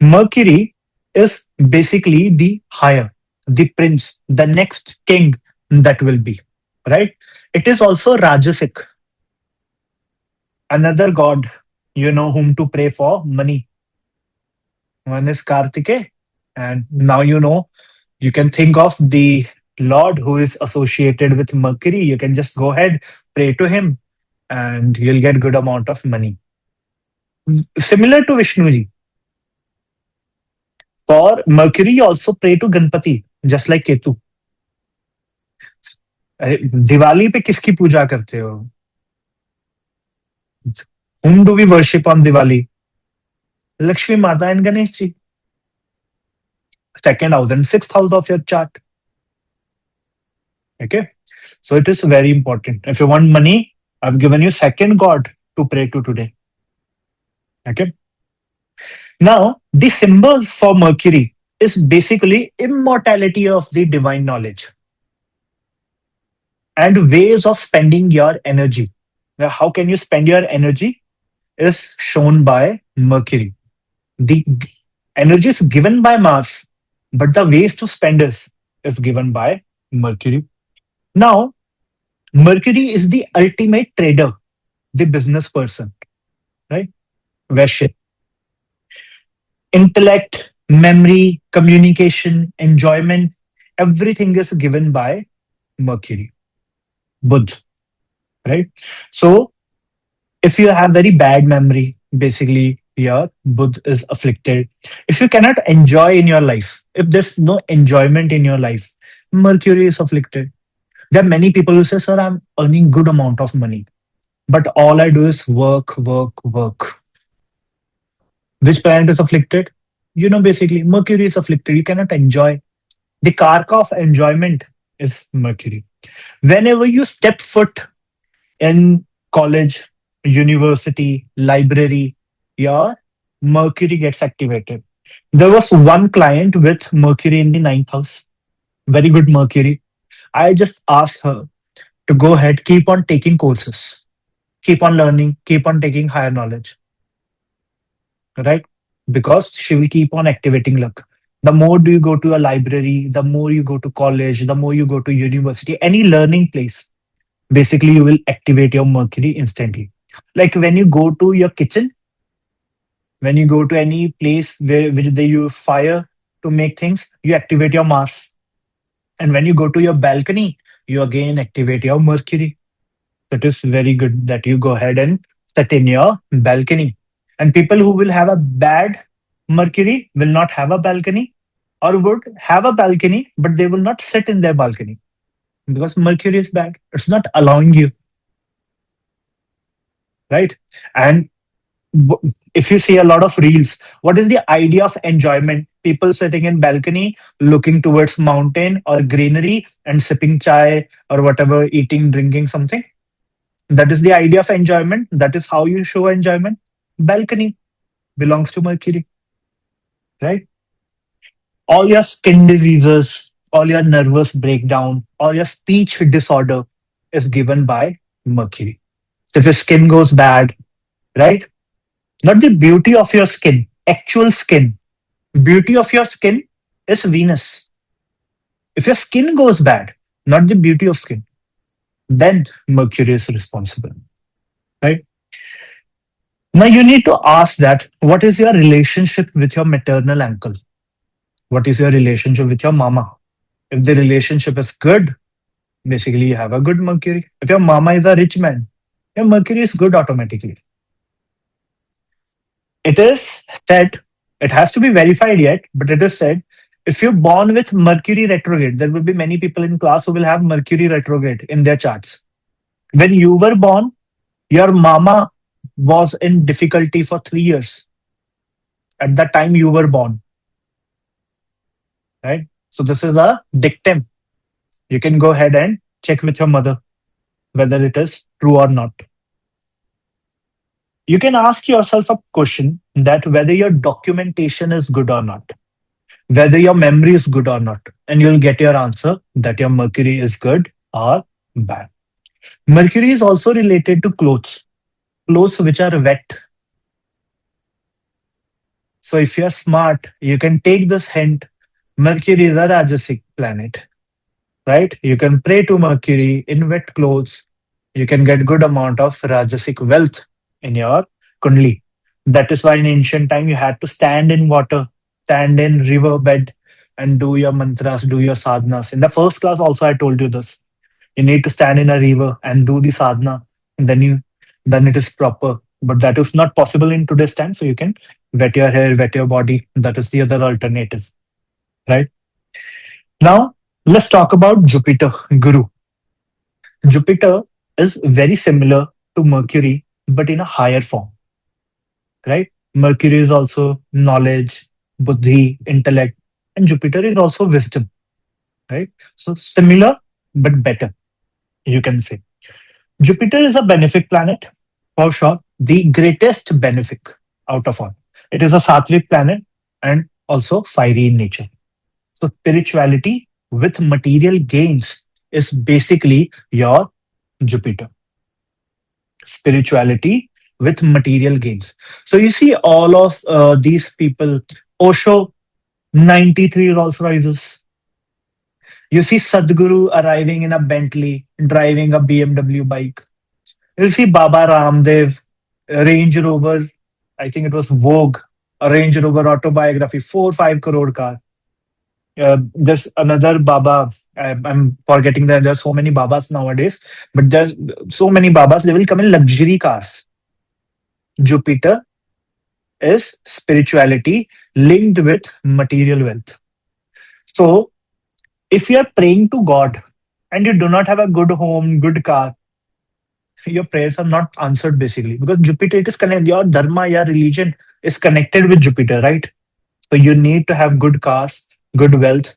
Mercury is basically the higher, the prince, the next king that will be, right? It is also Rajasic, another god, whom to pray for money. One is Kartike, and now you can think of the Lord who is associated with Mercury. You can just go ahead, pray to him, and you'll get good amount of money. Similar to Vishnuji, for Mercury, you also pray to Ganpati, just like Ketu. Diwali पे किसकी पूजा करते हो? Whom do we worship on Diwali? Lakshmi Mata and Ganesh ji. Second house and sixth house of your chart. Okay. So it is very important. If you want money, I've given you second god to pray to today. Okay. Now, the symbol for Mercury is basically immortality of the divine knowledge and ways of spending your energy. Now, how can you spend your energy is shown by Mercury. The energy is given by Mars, but the ways to spend is given by Mercury. Now, Mercury is the ultimate trader, the business person, right? Vaishya. Intellect, memory, communication, enjoyment, everything is given by Mercury. Budh, right? So if you have very bad memory, basically your Budh is afflicted. If you cannot enjoy in your life, if there's no enjoyment in your life, Mercury is afflicted. There are many people who say, "Sir, I'm earning good amount of money, but all I do is work, work, work." Which planet is afflicted? Basically, Mercury is afflicted. You cannot enjoy. The karka of enjoyment is Mercury. Whenever you step foot in college, university, library, your Mercury gets activated. There was one client with Mercury in the ninth house, very good Mercury. I just asked her to go ahead, keep on taking courses, keep on learning, keep on taking higher knowledge, right? Because she will keep on activating luck. The more do you go to a library, the more you go to college, the more you go to university, any learning place, basically you will activate your Mercury instantly. Like when you go to your kitchen, when you go to any place where which they use fire to make things, you activate your Mars. And when you go to your balcony, you again activate your Mercury. That is very good that you go ahead and sit in your balcony. And people who will have a bad Mercury will not have a balcony, or would have a balcony, but they will not sit in their balcony because Mercury is bad. It's not allowing you, right? And if you see a lot of reels, what is the idea of enjoyment? People sitting in balcony, looking towards mountain or greenery and sipping chai or whatever, eating, drinking something. That is the idea of enjoyment. That is how you show enjoyment. Balcony belongs to Mercury, right? All your skin diseases, all your nervous breakdown, all your speech disorder is given by Mercury. So if your skin goes bad, right? Not the beauty of your skin, actual skin. Beauty of your skin is Venus. If your skin goes bad, not the beauty of skin, then Mercury is responsible, right? Now you need to ask that what is your relationship with your maternal uncle? What is your relationship with your mama? If the relationship is good, basically you have a good Mercury. If your mama is a rich man, your Mercury is good automatically. It is said, it has to be verified yet, but it is said, if you're born with Mercury retrograde, there will be many people in class who will have Mercury retrograde in their charts. When you were born, your mama was in difficulty for 3 years at the time you were born, right? So this is a dictum. You can go ahead and check with your mother whether it is true or not. You can ask yourself a question that whether your documentation is good or not, whether your memory is good or not, and you'll get your answer that your Mercury is good or bad. Mercury is also related to clothes, clothes which are wet. So if you're smart, you can take this hint. Mercury is a Rajasic planet, right? You can pray to Mercury in wet clothes. You can get good amount of Rajasic wealth in your Kundli. That is why in ancient time you had to stand in water, stand in river bed, and do your mantras, do your sadhanas. In the first class also I told you this. You need to stand in a river and do the sadhana, and then it is proper. But that is not possible in today's time. So you can wet your hair, wet your body. That is the other alternative, right? Now let's talk about Jupiter, Guru. Jupiter is very similar to Mercury, but in a higher form, right? Mercury is also knowledge, buddhi, intellect, and Jupiter is also wisdom, right? So similar but better, you can say. Jupiter is a benefic planet, for sure, the greatest benefic out of all. It is a sattvic planet and also fiery in nature. So spirituality with material gains is basically your Jupiter. Spirituality with material gains. So you see all of these people, Osho, 93 Rolls Royces. You see Sadhguru arriving in a Bentley, driving a BMW bike. You'll see Baba Ramdev, Range Rover, I think it was Vogue, a Range Rover autobiography, 4 5 crore car. There's another Baba. I'm forgetting that there are so many Babas nowadays, but there's so many Babas. They will come in luxury cars. Jupiter is spirituality linked with material wealth. So if you are praying to God and you do not have a good home, good car, your prayers are not answered basically because Jupiter it is connected. Your dharma, your religion is connected with Jupiter, right? So you need to have good cars, good wealth.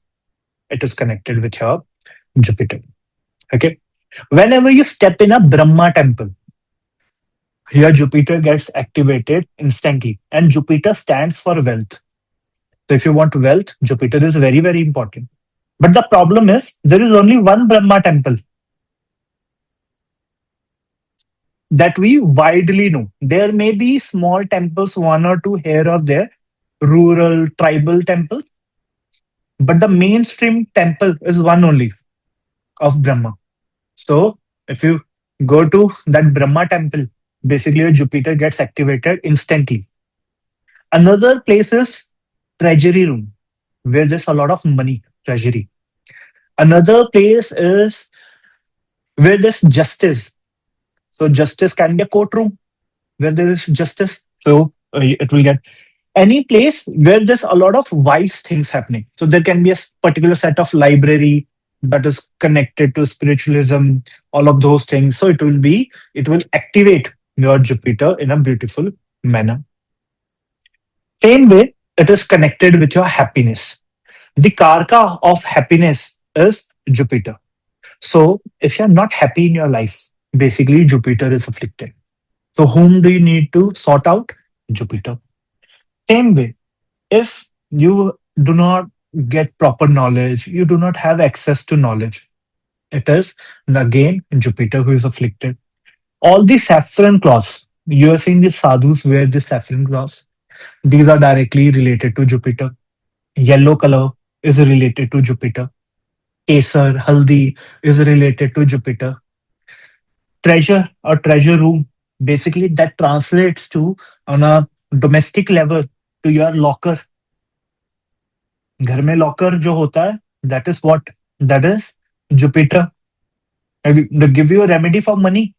It is connected with your Jupiter. Okay. Whenever you step in a Brahma temple, your Jupiter gets activated instantly, and Jupiter stands for wealth. So if you want wealth, Jupiter is very, very important. But the problem is there is only one Brahma temple that we widely know. There may be small temples, one or two here or there, rural, tribal temples, but the mainstream temple is one only of Brahma. So if you go to that Brahma temple, basically your Jupiter gets activated instantly. Another place is treasury room, where there's a lot of money, treasury. Another place is where there's justice. So justice can be a courtroom where there is justice. So it will get any place where there's a lot of wise things happening. So there can be a particular set of library that is connected to spiritualism, all of those things. So it will activate your Jupiter in a beautiful manner. Same way, it is connected with your happiness. The karka of happiness is Jupiter. So if you're not happy in your life, basically Jupiter is afflicted. So whom do you need to sort out? Jupiter. Same way, if you do not get proper knowledge, you do not have access to knowledge, it is again Jupiter who is afflicted. All the saffron cloths, you are seeing the sadhus wear the saffron cloths. These are directly related to Jupiter. Yellow color is related to Jupiter. Kesar, haldi is related to Jupiter. Treasure or treasure room, basically that translates to on a domestic level to your locker. घर में locker जो होता है that is what? That is Jupiter. They give you a remedy for money.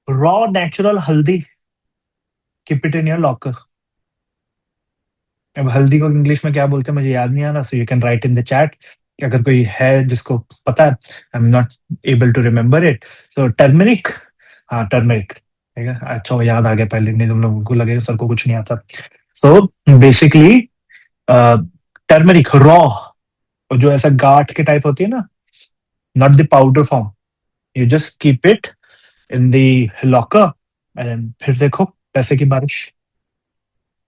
Raw natural haldi. Keep it in your locker. अब हल्दी को English में क्या बोलते हैं मुझे याद नहीं आ रहा, so you can write in the chat अगर कोई है जिसको पता है. I am not able to remember it. So turmeric. हाँ टर्मरिक. ठीक है, अच्छा वो याद आ गया, पहले नहीं तुम लोगों को लगेगा सर को कुछ नहीं आता. सो बेसिकली टर्मरिक रॉ, जो ऐसा गाठ के टाइप होती है ना, not the powder form. You just keep it in the locker and फिर देखो पैसे की बारिश.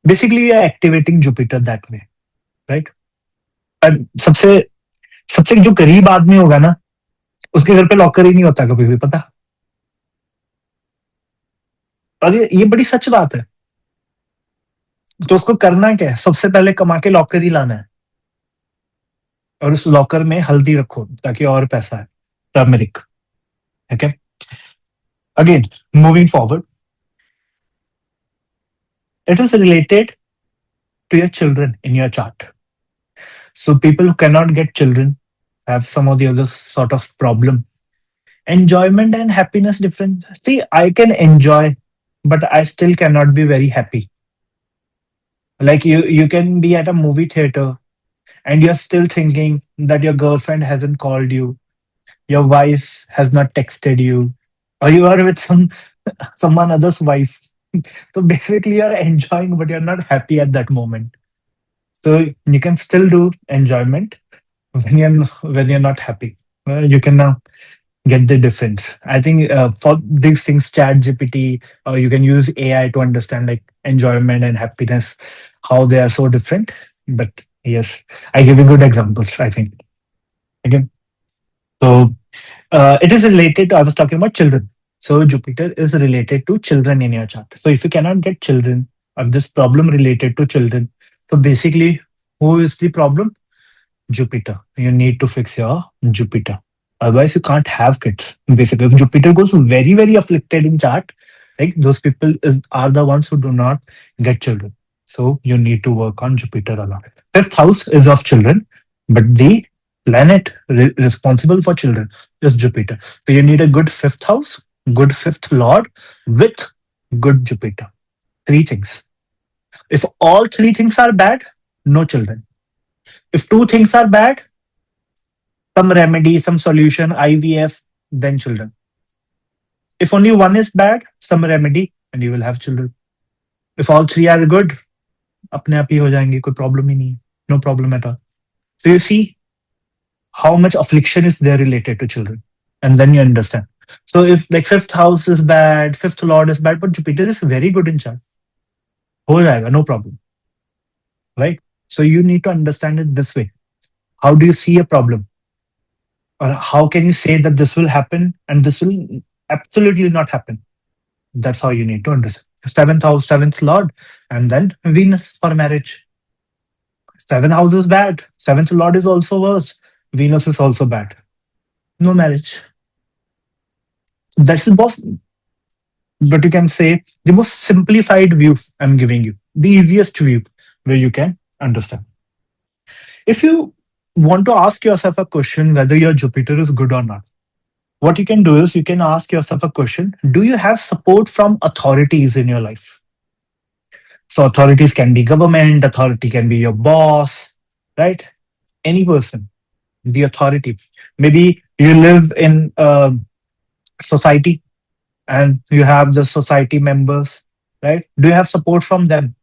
Basically you are activating Jupiter that way, right. और सबसे सबसे जो गरीब आदमी होगा ना, उसके घर पे लॉकर ही नहीं होता कभी भी, पता. और ये बड़ी सच बात है. तो उसको करना क्या है, सबसे पहले कमा के लॉकर ही लाना है, और उस लॉकर में हल्दी रखो ताकि और पैसा है, turmeric. Okay, again moving forward, it is related to your children in your chart. So people who cannot get children have some of the other sort of problem. Enjoyment and happiness different. See, I can enjoy, but I still cannot be very happy. Like you can be at a movie theater and you're still thinking that your girlfriend hasn't called you, your wife has not texted you, or you are with someone other's wife. So basically, you're enjoying, but you're not happy at that moment. So you can still do enjoyment when you're not happy. You can now get the difference. I think for these things, Chat GPT, or you can use AI to understand like enjoyment and happiness, how they are so different. But yes, I give you good examples, I think. Okay. So it is related to, I was talking about children. So Jupiter is related to children in your chart. So if you cannot get children, or this problem related to children, so basically, who is the problem? Jupiter. You need to fix your Jupiter. Otherwise, you can't have kids. Basically, if Jupiter goes very, very afflicted in chart, like those people are the ones who do not get children. So you need to work on Jupiter a lot. Fifth house is of children, but the planet responsible for children is Jupiter. So you need a good fifth house, good fifth lord with good Jupiter. Three things. If all three things are bad, no children. If two things are bad, some remedy, some solution, IVF, then children. If only one is bad, some remedy, and you will have children. If all three are good, अपने आप ही हो जाएंगे, कोई problem ही नहीं है. No problem at all. So you see how much affliction is there related to children, and then you understand. So if like fifth house is bad, fifth lord is bad, but Jupiter is very good in chart, हो जाएगा, no problem, right? So you need to understand it this way. How do you see a problem? Or how can you say that this will happen and this will absolutely not happen? That's how you need to understand. Seventh house, seventh lord, and then Venus for marriage. Seventh house is bad. Seventh lord is also worse. Venus is also bad. No marriage. That's the boss. But you can say the most simplified view I'm giving you, the easiest view where you can understand. If you want to ask yourself a question whether your Jupiter is good or not, what you can do is you can ask yourself a question: do you have support from authorities in your life? So authorities can be government, authority can be your boss, right? Any person, the authority. Maybe you live in a society and you have the society members, right? Do you have support from them?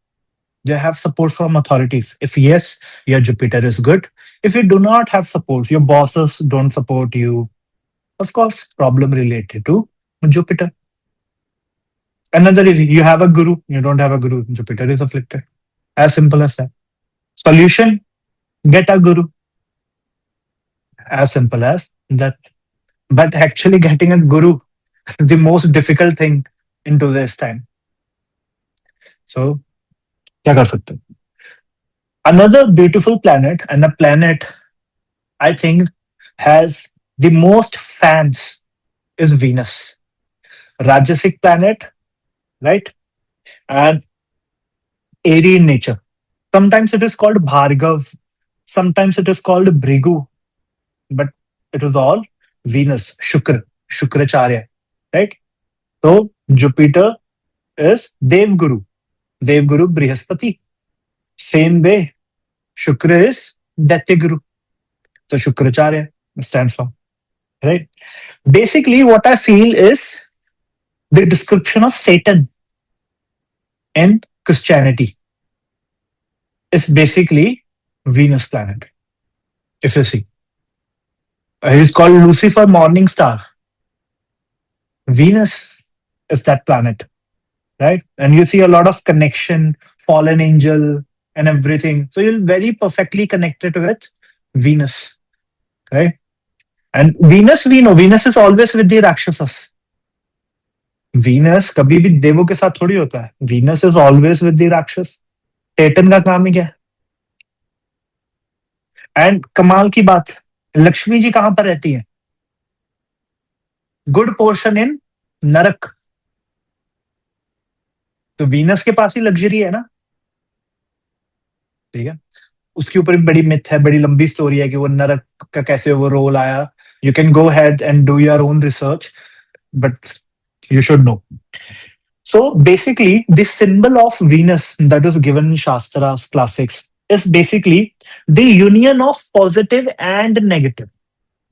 Do you have support from authorities? If yes, your Jupiter is good. If you do not have support, your bosses don't support you, of course, problem related to Jupiter. Another is you have a guru, you don't have a guru, Jupiter is afflicted. As simple as that. Solution: get a guru. As simple as that. But actually, getting a guru is the most difficult thing in today's time. So, क्या कर सकते हैं? Another beautiful planet, and a planet I think has the most fans, is Venus. Rajasic planet, right? And airy in nature. Sometimes it is called Bhargav, sometimes it is called Brigu, but it was all Venus, Shukracharya, right? So Jupiter is Devguru, Devguru Brihaspati. Same way, Shukra is Datyaguru. So Shukracharya stands for, right? Basically, what I feel is the description of Satan in Christianity is basically Venus planet. If you see, he's called Lucifer, morning star. Venus is that planet, right? And you see a lot of connection, fallen angel, and everything. So you're very perfectly connected with Venus, right? And Venus, we know, Venus is always with the Rakshasas. Venus कभी भी देवों के साथ थोड़ी होता है. Venus is always with the Rakshas. Teton का काम ही क्या है? एंड कमाल की बात, लक्ष्मी जी कहां पर रहती है? गुड पोर्शन इन नरक। तो वीनस के पास ही लग्जरी है ना। ठीक है। उसके ऊपर भी बड़ी मिथ है, बड़ी लंबी स्टोरी है कि वो नरक का कैसे वो रोल आया। You can go had and do your own research, but you should know. So basically, the symbol of Venus that is given in Shastras classics is basically the union of positive and negative.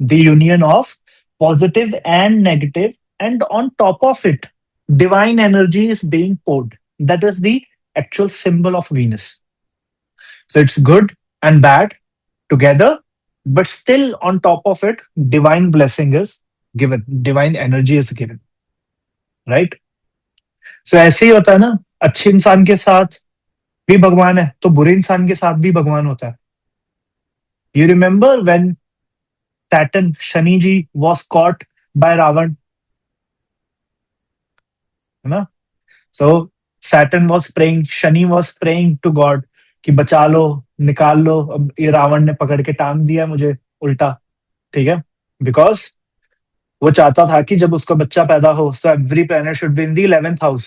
The union of positive and negative, and on top of it, divine energy is being poured. That is the actual symbol of Venus. So it's good and bad together, but still on top of it, divine blessing is given, divine energy is given, right? सो ऐसे ही होता है ना, अच्छे इंसान के साथ भी भगवान है तो बुरे इंसान के साथ भी भगवान होता है। You remember when Saturn, Shani ji, was caught by Ravan, है ना। So Saturn was praying, Shani was praying to God कि बचा लो, निकाल लो, अब ये रावण ने पकड़ के टांग दिया मुझे उल्टा। ठीक है। बिकॉज वो चाहता था कि जब उसका बच्चा पैदा हो तो every planet should be in the 11th house.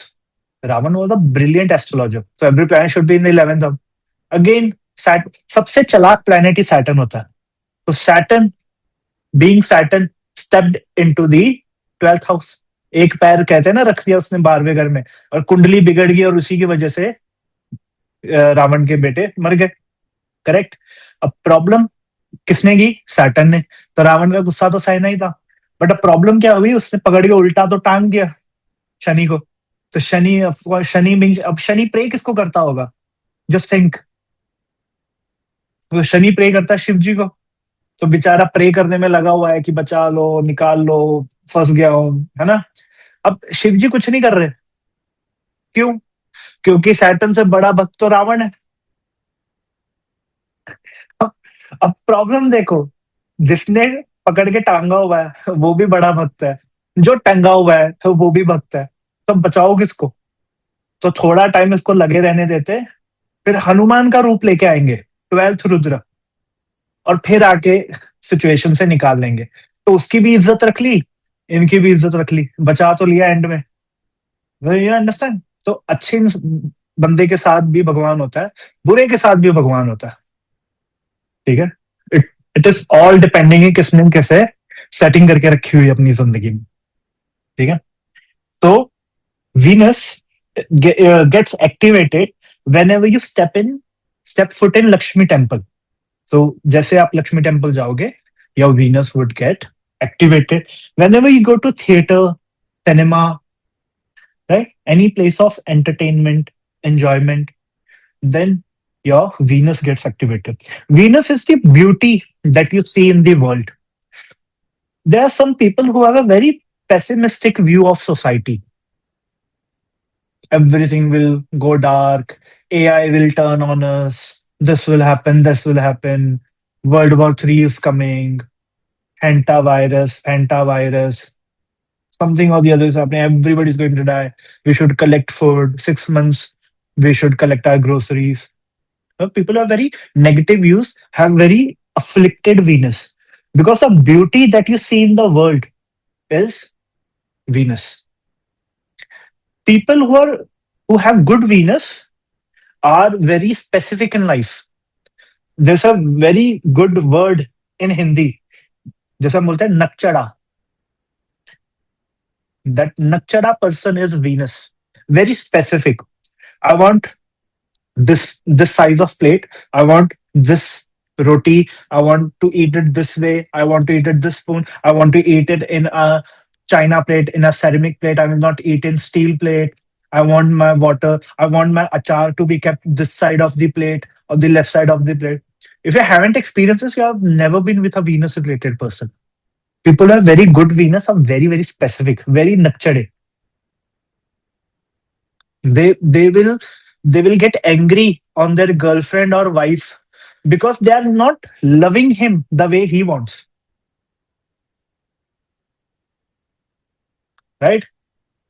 Ravan was a brilliant astrologer, so every planet should be in the 11th house. Again, सबसे चालाक प्लेनेट ही सैटर्न होता है। तो Saturn, being Saturn, stepped into the 12th house. एक पैर कहते हैं ना रख दिया उसने 12वें घर में, और कुंडली बिगड़ गई और उसी की वजह से रावण के बेटे मर गए। करेक्ट। अब प्रॉब्लम किसने की? सैटर्न ने। तो रावण का गुस्सा तो सहना ही था, बट अब प्रॉब्लम क्या हुई, उसने पकड़ के उल्टा तो टांग दिया शनि को। तो शनि, अब शनि प्रे किसको करता होगा? Just think. तो शनि प्रे करता है शिव जी को। तो बेचारा प्रे करने में लगा हुआ है कि बचा लो, निकाल लो, फंस गया हूं, है ना। अब शिव जी कुछ नहीं कर रहे। क्यों? क्योंकि सैटर्न से बड़ा भक्त तो रावण है। अब अब प्रॉब्लम देखो, जिसने पकड़ के टांगा हुआ है वो भी बड़ा भक्त है, जो टंगा हुआ है तो वो भी भक्त है। तो अब बचाओ किसको? तो थोड़ा टाइम इसको लगे रहने देते, फिर हनुमान का रूप लेके आएंगे, 12th रुद्र, और फिर आके सिचुएशन से निकाल लेंगे। तो उसकी भी इज्जत रख ली, इनकी भी इज्जत रख ली, बचा तो लिया एंड में। You understand? तो अच्छे बंदे के साथ भी भगवान होता है, बुरे के साथ भी भगवान होता है। ठीक है। It it is all depending है किसने कैसे सेटिंग करके रखी हुई है अपनी जिंदगी में। ठीक है। तो Venus gets activated whenever you step foot in Lakshmi temple. तो जैसे आप लक्ष्मी टेम्पल जाओगे, your Venus would get activated whenever you go to theater, cinema, right? Any place of entertainment, enjoyment, then your Venus gets activated. Venus is the beauty that you see in the world. There are some people who have a very pessimistic view of society. Everything will go dark, AI will turn on us, this will happen, this will happen, World War III is coming, Fanta virus, something or the other is happening. Everybody's going to die. We should collect food. 6 months, we should collect our groceries. People are very negative views, have very afflicted Venus. Because the beauty that you see in the world is Venus. People who have good Venus are very specific in life. There's a very good word in Hindi. जैसा हम बोलते हैं नकचड़ा, that nakchada person is Venus. Very specific. I want this size of plate. I want this roti. I want to eat it this way. I want to eat it this spoon. I want to eat it in a china plate, in a ceramic plate. I will not eat in steel plate. I want my water. I want my achar to be kept this side of the plate or the left side of the plate. If you haven't experienced this, you have never been with a Venus related person. People who have very good Venus are very, very specific, very nakchade. They will get angry on their girlfriend or wife because they are not loving him the way he wants. Right.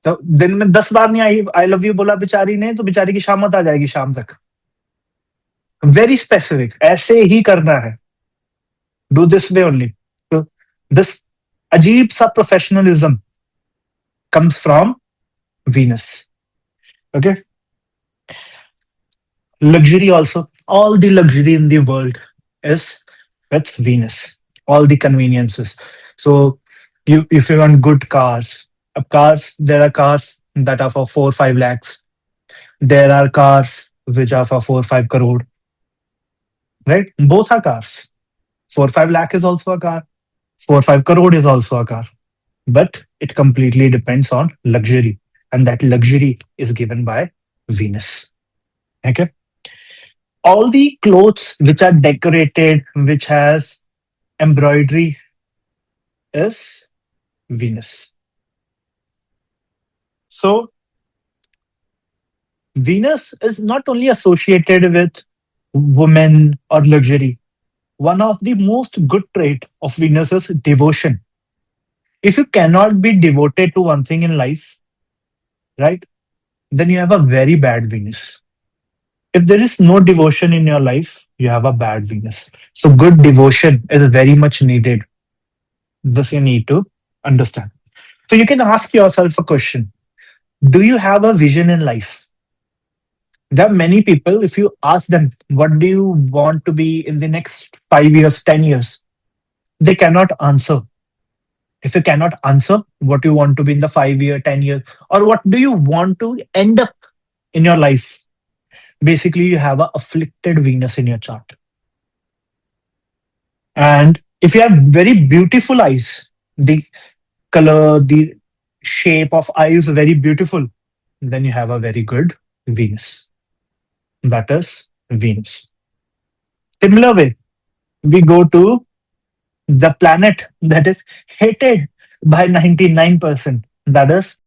तो दिन में 10 बार नहीं I love you बोला बेचारी ने, तो बेचारी की शामत आ जाएगी शाम तक। very specific, ऐसे ही करना है, do this way only. So this अजीब सा professionalism comes from Venus. Okay. Luxury also, all the luxury in the world is with Venus. All the conveniences. So you, if you want good cars, cars, there are cars that are for 4 5 lakhs. There are cars which are for 4 5 crore. Right? Both are cars. 4 5 lakh is also a car. 4 5 crore is also a car. But it completely depends on luxury, and that luxury is given by Venus. Okay. All the clothes which are decorated, which has embroidery, is Venus. So Venus is not only associated with women or luxury. One of the most good trait of Venus is devotion. If you cannot be devoted to one thing in life, right, then you have a very bad Venus. If there is no devotion in your life, you have a bad Venus. So good devotion is very much needed. This you need to understand. So you can ask yourself a question. Do you have a vision in life? There are many people, if you ask them, what do you want to be in the next 5 years, 10 years? They cannot answer. If you cannot answer what you want to be in the 5 year, 10 years, or what do you want to end up in your life, basically you have a afflicted Venus in your chart. And if you have very beautiful eyes, the color, the shape of eyes very beautiful, then you have a very good Venus. That is Venus. Similar way, we go to the planet that is hated by 99%. That is